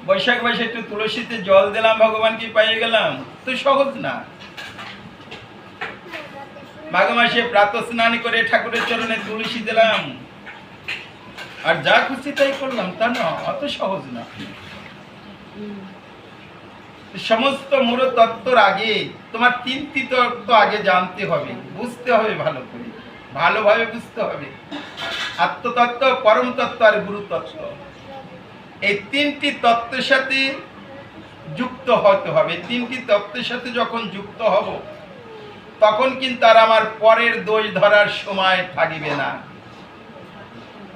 বৈশাখ মাসে একটু তুলসীতে জল দিলাম, ভগবান কি পাইয়ে গেলাম? তো সহজ না। মাঘ মাসে প্রাতঃ স্নান করে ঠাকুরের চরণে তুলসী দিলাম, আর যা খুশি তাই করলাম, তা না, অত সহজ না। সমস্ত মূল তত্ত্বর আগে তোমার তিনটি তত্ত্ব আগে জানতে হবে, বুঝতে হবে, ভালো করে ভালোভাবে বুঝতে হবে। আত্মতত্ত্ব, পরম তত্ত্ব আর গুরু তত্ত্ব, এই তিনটি তত্ত্বের সাথে যুক্ত হতে হবে। তিনটি তত্ত্বের সাথে যখন যুক্ত হব, তখন কিন্তু আর আমার পরের দোষ ধরার সময় থাকবে না।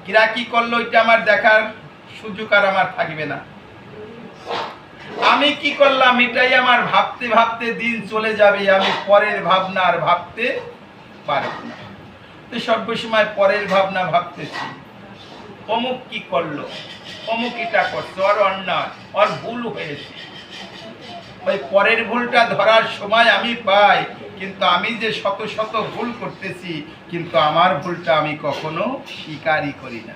কিরা কি করলো এটা আমার দেখার সুযোগ আর আমার থাকবে না। আমি কি করলাম এটাই আমার ভাবতে ভাবতে দিন চলে যাবে, আমি পরের ভাবনা আর ভাবতে পারব না। তো সর্বসময় পরের ভাবনা ভাবতেছি, অমুক কি করলো, অমুক এটা করছে, ওর অন্যায়, ওর ভুল হয়েছে। ওই পরের ভুলটা ধরার সময় আমি পাই, কিন্তু আমি যে শত শত ভুল করতেছি, কিন্তু আমার ভুলটা আমি কখনো স্বীকারই করি না।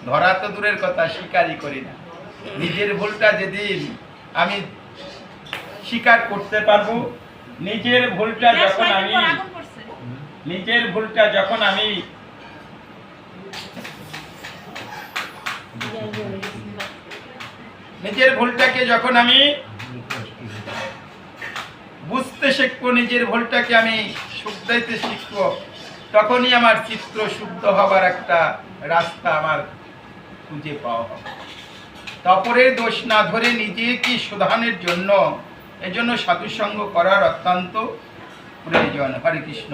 ধরা তো দূরের কথা, স্বীকারই করি না। নিজের ভুলটা যেদিন আমি স্বীকার করতে পারবো, নিজের ভুলটা যখন আমি নিজের ভুলটাকে যখন আমি বুঝতে শিখবো, নিজের ভুলটাকে আমি শুধরাইতে শিখবো, তখনই আমার চিত্র শুদ্ধ হবার একটা রাস্তা আমার খুঁজে পাওয়া হবে। অপরের দোষ না ধরে নিজেকে শোধনের জন্য, এজন্য সাধুসঙ্গ করার অত্যন্ত প্রয়োজন। হরে কৃষ্ণ।